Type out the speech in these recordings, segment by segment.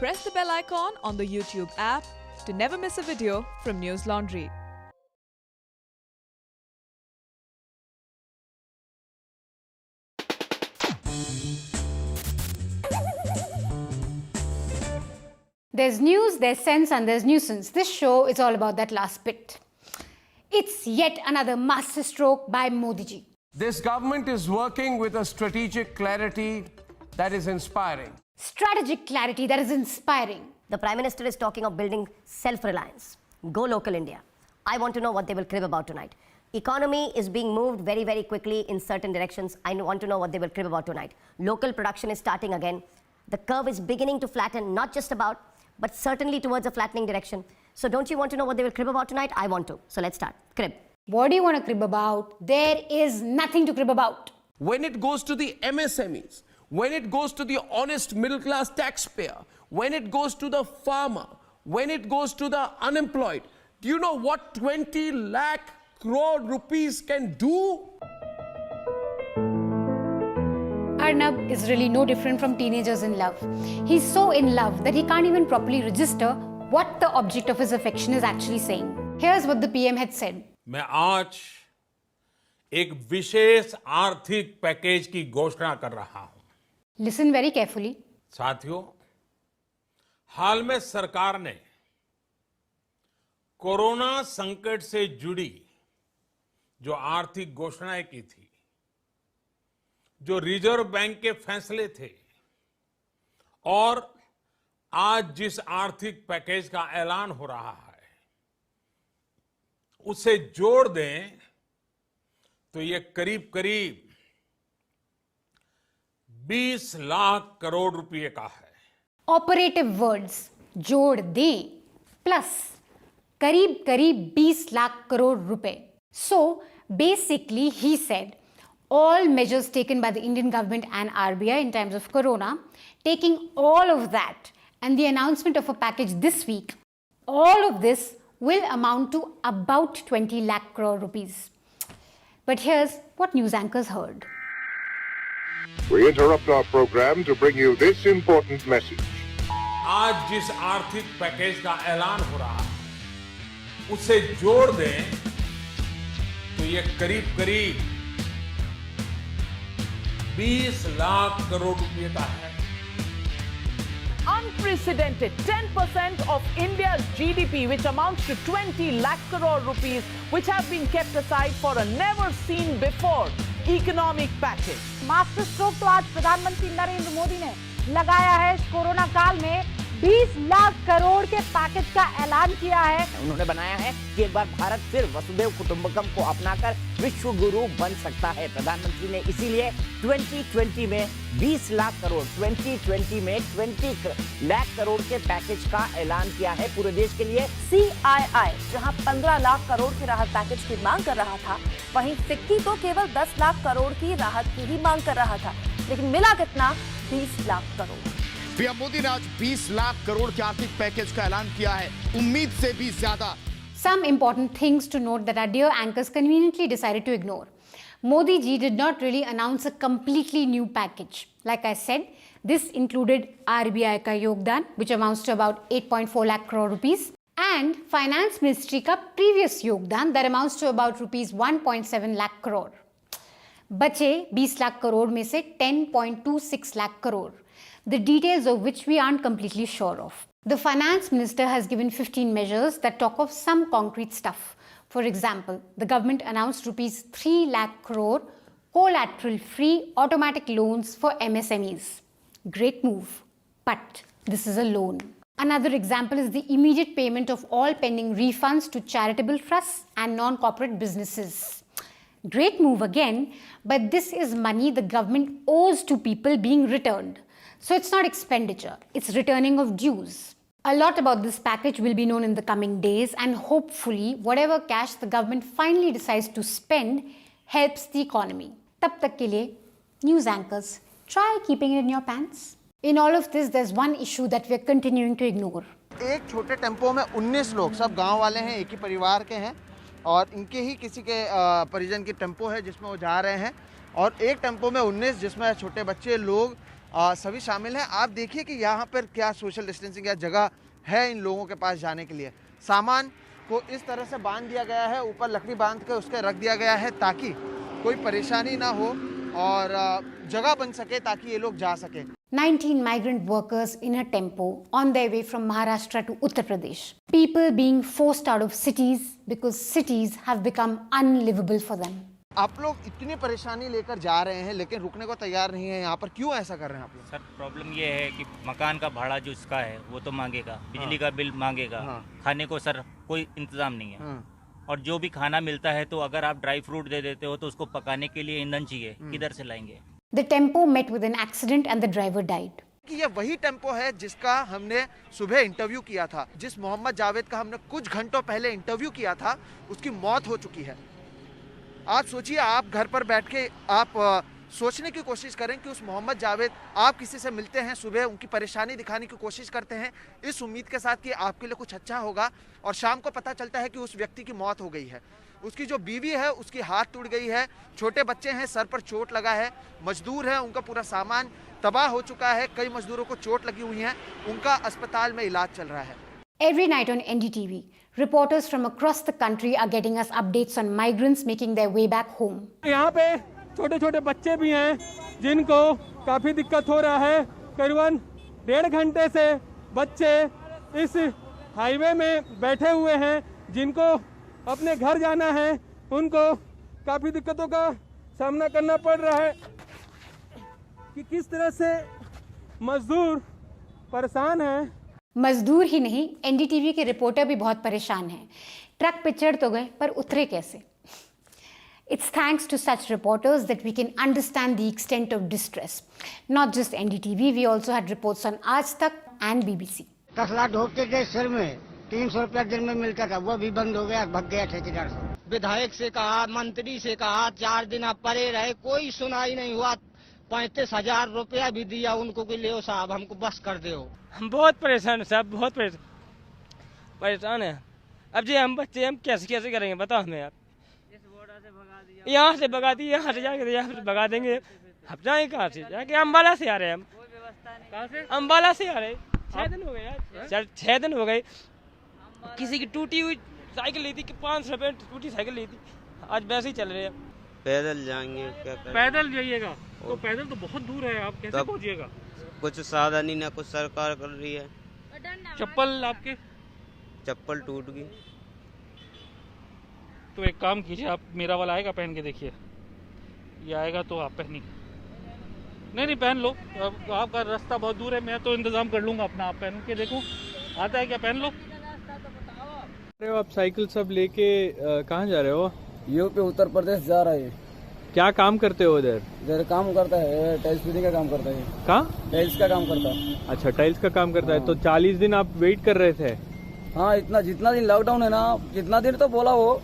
press the bell icon on the YouTube app to never miss a video from News Laundry. There's news, there's sense, and there's nuisance. This show is all about that last bit. It's yet another masterstroke by Modi ji. This government is working with a strategic clarity that is inspiring. Strategic clarity that is inspiring. The Prime Minister is talking of building self-reliance. Go local India. I want to know what they will crib about tonight. Economy is being moved very, very quickly in certain directions. I want to know what they will crib about tonight. Local production is starting again. The curve is beginning to flatten, not just about, but certainly towards a flattening direction. So don't you want to know what they will crib about tonight? I want to. So let's start. Crib. What do you want to crib about? There is nothing to crib about. When it goes to the MSMEs, when it goes to the honest middle-class taxpayer, when it goes to the farmer, when it goes to the unemployed, do you know what 20 lakh crore rupees can do? Arnab is really no different from teenagers in love. He's so in love that he can't even properly register what the object of his affection is actually saying. Here's what the PM had said. मैं आज एक विशेष आर्थिक package की घोषणा कर रहा हूं। Listen very carefully. साथियों, हाल में सरकार ने कोरोना संकट से जुड़ी जो आर्थिक घोषणाएं की थी, जो रिजर्व बैंक के फैसले थे और आज जिस आर्थिक पैकेज का ऐलान हो रहा है, उसे जोड़ दें तो ये करीब करीब 20 लाख करोड़ रुपए का है। Operative words, जोड़ दें plus करीब करीब 20 लाख करोड़ रुपए. So basically he said all measures taken by the Indian government and RBI in times of corona, taking all of that and the announcement of a package this week, all of this will amount to about 20 lakh crore rupees. But here's what news anchors heard. We interrupt our program to bring you this important message. आज जिस आर्थिक package का ऐलान हो रहा है, उसे जोड़ दें तो ये करीब करीब 20 लाख करोड़ रुपए का है। Unprecedented 10% of India's GDP, which amounts to 20 lakh crore rupees, which have been kept aside for a never seen before economic package. Master stroke तो आज प्रधानमंत्री नरेंद्र मोदी ने लगाया है। कोरोना काल में 20 लाख करोड़ के पैकेज का ऐलान किया है। उन्होंने बनाया है कि एक बार भारत फिर वसुधैव कुटुंबकम को अपनाकर विश्व गुरु बन सकता है। प्रधानमंत्री ने इसीलिए 2020 में 20 लाख करोड़, 2020 में 20 लाख करोड़ के पैकेज का ऐलान किया है पूरे देश के लिए। CII जहां 15 लाख करोड़ के राहत पैकेज की मांग कर रहा था, वहीं फिक्की तो केवल 10 लाख करोड़ की राहत की ही मांग कर रहा था, लेकिन मिला कितना? 20 लाख करोड़। पीएम मोदी ने आज 20 लाख करोड़ के आर्थिक पैकेज का ऐलान किया है, उम्मीद से भी ज्यादा। Some important things to note that our dear anchors conveniently decided to ignore. Modi ji did not really announce a completely new package. Like I said, this included RBI ka yogdan, which amounts to about 8.4 lakh crore rupees, and Finance Ministry ka previous yogdan that amounts to about rupees 1.7 lakh crore. बचे 20 लाख करोड़ में से 10.26 lakh crore, the details of which we aren't completely sure of. The finance minister has given 15 measures that talk of some concrete stuff. For example, the government announced rupees 3 lakh crore collateral-free automatic loans for MSMEs. Great move, but this is a loan. Another example is the immediate payment of all pending refunds to charitable trusts and non-corporate businesses. Great move again, but this is money the government owes to people being returned. So it's not expenditure, it's returning of dues. A lot about this package will be known in the coming days, and hopefully whatever cash the government finally decides to spend helps the economy. Tab tak ke liye, news anchors, try keeping it in your pants. In all of this, there's one issue that we're continuing to ignore. एक छोटे tempo में 19 लोग, सब गांव वाले हैं, एक ही परिवार के हैं और इनके ही किसी के परिजन की टेम्पो है जिसमें वो जा रहे हैं, और एक टेम्पो में 19 जिसमें छोटे बच्चे लोग सभी शामिल हैं। आप देखिए कि यहाँ पर क्या सोशल डिस्टेंसिंग या जगह है इन लोगों के पास जाने के लिए। सामान को इस तरह से बांध दिया गया है, ऊपर लकड़ी बांध के उसके रख दिया गया है ताकि कोई परेशानी ना हो और जगह बन सके ताकि ये लोग जा सके। 19 migrant workers in a tempo on their way from Maharashtra to Uttar Pradesh. People being forced out of cities because cities have become unlivable for them. आप लोग इतनी परेशानी लेकर जा रहे हैं लेकिन रुकने को तैयार नहीं है यहाँ पर, क्यों ऐसा कर रहे हैं आप लोग? सर प्रॉब्लम ये है कि मकान का भाड़ा जो इसका है वो तो मांगेगा, बिजली का बिल मांगेगा, खाने को सर कोई इंतजाम नहीं है। और जो भी खाना मिलता है तो अगर आप ड्राई फ्रूट दे देते हो तो उसको पकाने के लिए ईंधन चाहिए, किधर से लाएंगे? The tempo met with an accident and the driver died. कि ये वही टेम्पो है जिसका हमने सुबह इंटरव्यू किया था, जिस मोहम्मद जावेद का हमने कुछ घंटों पहले इंटरव्यू किया था, उसकी मौत हो चुकी है। आप सोचिए, आप घर पर बैठ के आप सोचने की कोशिश करें कि उस मोहम्मद जावेद, आप किसी से मिलते हैं, सुबह उनकी परेशानी दिखाने की कोशिश करते हैं इस उम्मीद के साथ कि आपके लिए कुछ अच्छा होगा, और शाम को पता चलता है कि उस व्यक्ति की मौत हो गई है। उसकी जो बीवी है उसकी हाथ टूट गई है, छोटे बच्चे हैं, सर पर चोट लगा है, मजदूर हैं, उनका पूरा सामान तबाह हो चुका है, कई मजदूरों को चोट लगी हुई है, उनका अस्पताल में इलाज चल रहा है। Every night on NDTV, reporters from across the country are getting us updates on migrants making their way back home. यहाँ पे छोटे छोटे बच्चे भी हैं जिनको काफ़ी दिक्कत हो रहा है। करीबन 1.5 घंटे से बच्चे इस हाईवे में बैठे हुए हैं, जिनको अपने घर जाना है, उनको काफ़ी दिक्कतों का सामना करना पड़ रहा है कि किस तरह से मजदूर परेशान हैं। मजदूर ही नहीं, एनडीटीवी के रिपोर्टर भी बहुत परेशान हैं। ट्रक पे चढ़ तो गए पर उतरे कैसे? It's thanks to such reporters that we can understand the extent of distress. Not just NDTV, we also had reports on Aaj Tak and BBC. तसला ढोकते थे सिर में, 300 रुपया दिन में मिलता था, वो भी बंद हो गया, भग गया ठेकेदार से। विधायक से कहा, मंत्री से कहा, 4 दिन आप परे रहे, कोई सुनाई नहीं हुआ। 35,000 रुपया भी दिया उनको कि ले साहब हमको बस कर दो। हम बहुत परेशान हैं साहब, बहुत परेशान हैं। अब जी हम बच्चे हम कैसे करेंगे बताओ हमें आप। यहाँ से भगा दिए, यहाँ से जाके यहाँ से भगा देंगे, अब जाए कहाँ से? जाके अम्बाला से आ रहे हैं हम। कहाँ से? अम्बाला से आ रहे हैं। 6 दिन हो गए यार, 6 दिन हो गए। किसी की टूटी हुई साइकिल ली थी कि 500 रुपये टूटी साइकिल ली थी, आज वैसे ही चल रहे हैं। पैदल जाएंगे क्या करें? पैदल जाइएगा तो पैदल तो बहुत दूर है, आप कैसे पहुँचिएगा? कुछ साधन ही ना, कुछ सरकार कर रही है। चप्पल आपके? चप्पल टूट गई। तो एक काम कीजिए, आप मेरा वाला आएगा पहन के देखिए, ये आएगा तो आप पहनिए। नहीं पहन लो, आपका रास्ता बहुत दूर है, मैं तो इंतजाम कर लूँगा अपना, आप पहन के देखो आता है क्या, पहन लो। आप साइकिल सब लेके कहाँ जा रहे हो? यूपी उत्तर प्रदेश जा रहे हैं। क्या काम करते हो उधर? इधर काम करता है, टाइल्स फिटिंग का काम करता है। कहाँ? टाइल्स का काम करता है। अच्छा, टाइल्स का काम करता है। तो 40 दिन आप वेट कर रहे थे? हाँ, जितना दिन लॉकडाउन है ना, जितना दिन तो बोला वो,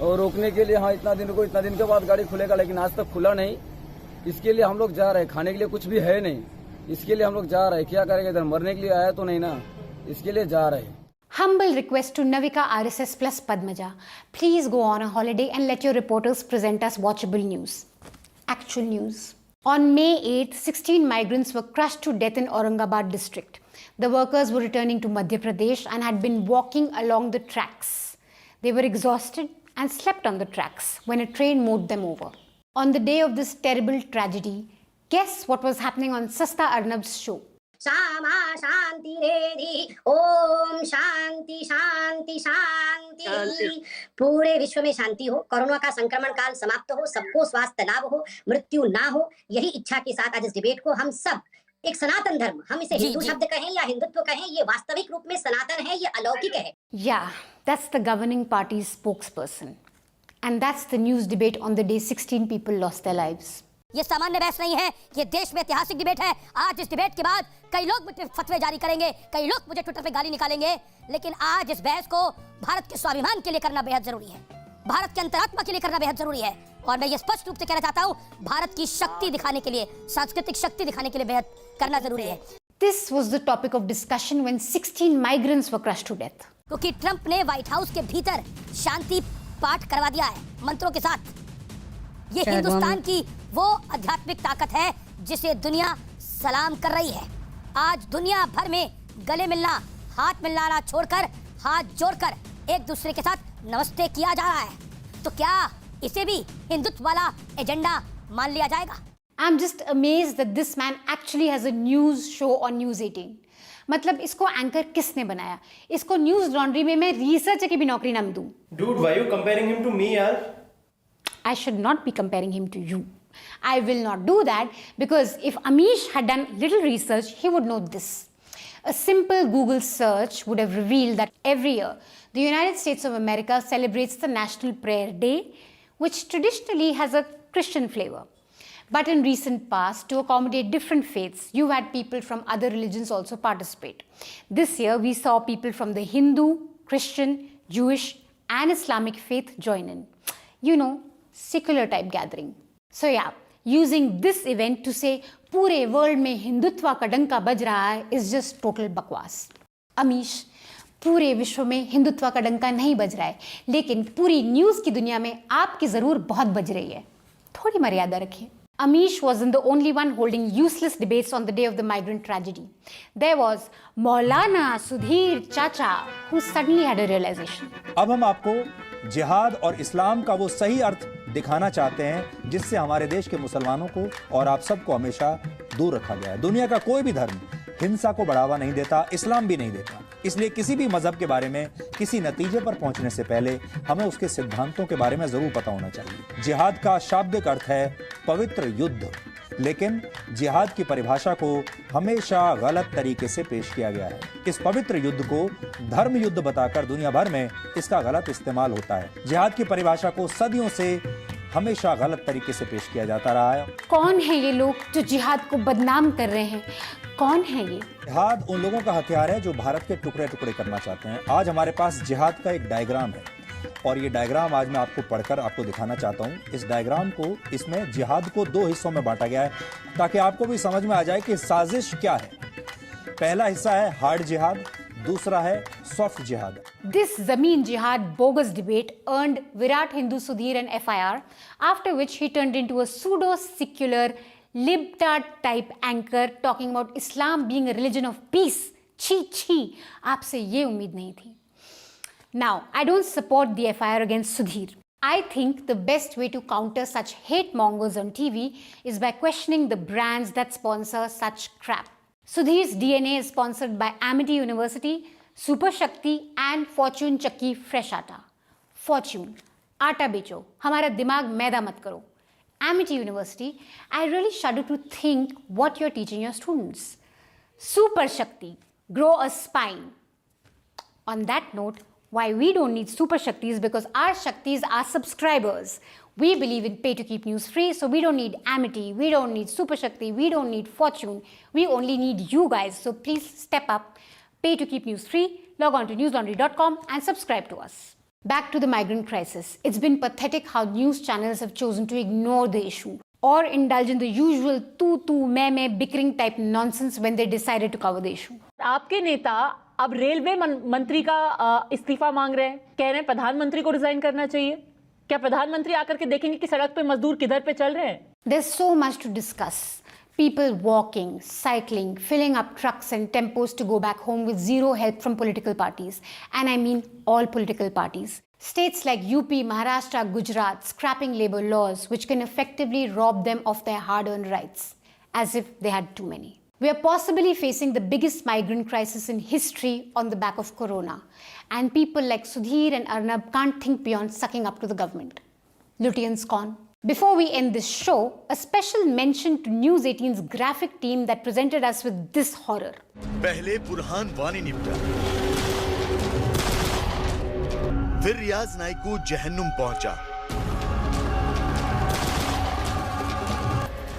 और रोकने के लिए, हाँ इतना दिन रुको, इतना दिन के बाद गाड़ी खुलेगा, लेकिन आज तक खुला नहीं। इसके लिए हम लोग जा रहे हैं, खाने के लिए कुछ भी है नहीं, इसके लिए हम लोग जा रहे हैं। क्या करेंगे, इधर मरने के लिए आया तो नहीं ना, इसके लिए जा रहे हैं। Humble request to Navika RSS plus Padmaja. Please go on a holiday and let your reporters present us watchable news. Actual news. On May 8th, 16 migrants were crushed to death in Aurangabad district. The workers were returning to Madhya Pradesh and had been walking along the tracks. They were exhausted and slept on the tracks when a train mowed them over. On the day of this terrible tragedy, guess what was happening on Sasta Arnab's show? Shyama शांति रेधि, ओम शांति शांति शांति। पूरे विश्व में शांति हो, corona का संक्रमण काल समाप्त हो, सबको स्वास्थ्य लाभ हो, मृत्यु ना हो, यही इच्छा के साथ आज इस डिबेट को हम सब एक सनातन धर्म, हम इसे हिंदू शब्द कहें या हिंदुत्व कहें, ये वास्तविक रूप में सनातन है, ये अलौकिक है। Yeah, that's the governing party's spokesperson. And that's the news debate on the day 16 people lost their lives. ये सामान्य बहस नहीं है, ये देश में ऐतिहासिक डिबेट है। आज इस डिबेट के बाद कई लोग मुझे फतवे जारी करेंगे, कई लोग मुझे ट्विटर पे गाली निकालेंगे, लेकिन आज इस बहस को भारत के स्वाभिमान के लिए करना बेहद जरूरी है, भारत के अंतरात्मा के लिए करना बेहद जरूरी है। और मैं ये स्पष्ट रूप से कहना चाहता हूँ, भारत की शक्ति दिखाने के लिए, सांस्कृतिक शक्ति दिखाने के लिए बेहद करना जरूरी है। This was the topic of discussion when 16 migrants were crushed to death. क्योंकि ट्रंप ने व्हाइट हाउस के भीतर शांति पाठ करवा दिया है मंत्रों के साथ। ये हिंदुस्तान की वो आध्यात्मिक ताकत है जिसे दुनिया सलाम कर रही है। आज दुनिया भर में गले मिलना, हाथ मिलाना छोड़कर हाथ जोड़कर एक दूसरे के साथ नमस्ते किया जा रहा है। तो क्या इसे भी हिंदुत्व वाला एजेंडा मान लिया जाएगा? I'm just amazed that this man actually has a news show on News 18. मतलब इसको एंकर किसने बनाया? इसको न्यूज लॉन्ड्री में मैं रिसर्चर की भी नौकरी ना दूं। Dude, why you comparing him to me, yaar? I should not be comparing him to you. I will not do that because if Amish had done little research, he would know this. A simple Google search would have revealed that every year the United States of America celebrates the National Prayer Day, which traditionally has a Christian flavor. But in recent past, to accommodate different faiths, you had people from other religions also participate. This year, we saw people from the Hindu, Christian, Jewish and Islamic faith join in. You know, secular type gathering. So yeah, using this event to say पूरे world में हिंदुत्व का डंका बज रहा है is just total बकवास। अमीश, पूरे विश्व में हिंदुत्व का डंका नहीं बज रहा है, लेकिन पूरी न्यूज़ की दुनिया में आपकी ज़रूर बहुत बज रही है। थोड़ी मर्यादा रखिए। Amish wasn't the only one holding useless debates on the day of the migrant tragedy. There was Maulana Sudhir Chacha, who suddenly had a realization. अब हम आपको जिहाद और इस्लाम का वो सही अर्थ दिखाना चाहते हैं जिससे हमारे देश के मुसलमानों को और आप सबको हमेशा दूर रखा गया है। दुनिया का कोई भी धर्म हिंसा को बढ़ावा नहीं देता, इस्लाम भी नहीं देता। इसलिए किसी भी मजहब के बारे में किसी नतीजे पर पहुंचने से पहले हमें उसके सिद्धांतों के बारे में जरूर पता होना चाहिए। जिहाद का शाब्दिक अर्थ है पवित्र युद्ध, लेकिन जिहाद की परिभाषा को हमेशा गलत तरीके से पेश किया गया है। इस पवित्र युद्ध को धर्म युद्ध बताकर दुनिया भर में इसका गलत इस्तेमाल होता है। जिहाद की परिभाषा को सदियों से हमेशा गलत तरीके से पेश किया जाता रहा है। कौन है ये लोग जो जिहाद को बदनाम कर रहे हैं? कौन है ये? जिहाद उन लोगों का हथियार है जो भारत के टुकड़े टुकड़े करना चाहते हैं। आज हमारे पास जिहाद का एक डायग्राम है और ये डायग्राम आज मैं आपको पढ़कर आपको दिखाना चाहता हूँ। इस डायग्राम को, इसमें जिहाद को 2 हिस्सों में बांटा गया है ताकि आपको भी समझ में आ जाए कि साजिश क्या है। पहला हिस्सा है हार्ड जिहाद, दूसरा है सॉफ्ट जिहाद। This Zameen Jihad bogus debate earned Virat Hindu Sudhir an FIR, after which he turned into a pseudo-secular libtard type anchor talking about Islam being a religion of peace. छी, आपसे ये उम्मीद नहीं थी। Now, I don't support the FIR against Sudhir. I think the best way to counter such hate mongers on TV is by questioning the brands that sponsor such crap. Sudhir's DNA is sponsored by Amity University, Super Shakti and Fortune Chakki Fresh Atta. Fortune, आटा बेचो, हमारा दिमाग मैदा मत करो. Amity University, I really shudder to think what you're teaching your students. Super Shakti, grow a spine. On that note, why we don't need Super Shaktis because our Shaktis are subscribers. We believe in pay to keep news free, so we don't need Amity, we don't need Super Shakti, we don't need Fortune. We only need you guys, so please step up, pay to keep news free, log on to newslaundry.com and subscribe to us. Back to the migrant crisis. It's been pathetic how news channels have chosen to ignore the issue or indulge in the usual tu मैं bickering type nonsense when they decided to cover the issue. आपके नेता अब railway मंत्री का इस्तीफा मांग रहे हैं, कह रहे हैं प्रधानमंत्री को रिजाइन करना चाहिए। क्या प्रधानमंत्री आकर के देखेंगे कि सड़क पे मजदूर किधर पे चल रहे हैं? There's so much to discuss. People walking, cycling, filling up trucks and tempos to go back home with zero help from political parties. And I mean all political parties. States like UP, Maharashtra, Gujarat scrapping labor laws which can effectively rob them of their hard-earned rights, as if they had too many. We are possibly facing the biggest migrant crisis in history on the back of Corona. And people like Sudhir and Arnab can't think beyond sucking up to the government. Lutyens con. Before we end this show, a special mention to News 18's graphic team that presented us with this horror. पहले बुरहान वानी निपटा, फिर रियाज नाइकू जहन्नुम पहुंचा।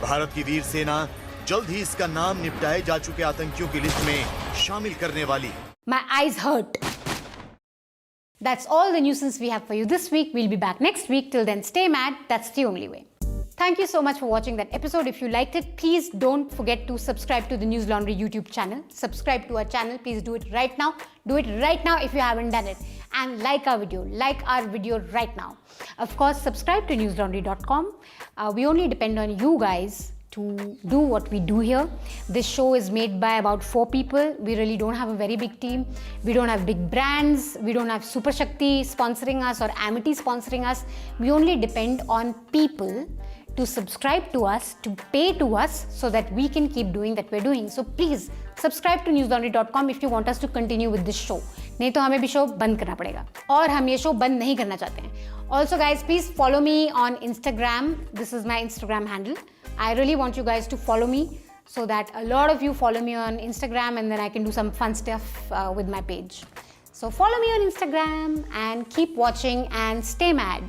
भारत की वीर सेना जल्द ही इसका नाम निपटाए जा चुके आतंकियों की लिस्ट में शामिल करने वाली। My eyes hurt. That's all the nuisance we have for you this week. We'll be back next week. Till then, stay mad. That's the only way. Thank you so much for watching that episode. If you liked it, please don't forget to subscribe to the News Laundry YouTube channel. Subscribe to our channel. Please do it right now. Do it right now if you haven't done it. And like our video. Like our video right now. Of course, subscribe to newslaundry.com. We only depend on you guys to do what we do here. This show is made by about 4 people. We really don't have a very big team. We don't have big brands. We don't have Super Shakti sponsoring us or Amity sponsoring us. We only depend on people to subscribe to us, to pay to us, so that we can keep doing that we're doing. So please subscribe to newslaundry.com if you want us to continue with this show. नहीं तो हमें भी show बंद करना पड़ेगा और हम ये शो बंद नहीं करना चाहते हैं. Also guys, please follow me on Instagram. This is my Instagram handle. I really want you guys to follow me so that a lot of you follow me on Instagram and then I can do some fun stuff with my page. So follow me on Instagram and keep watching and stay mad.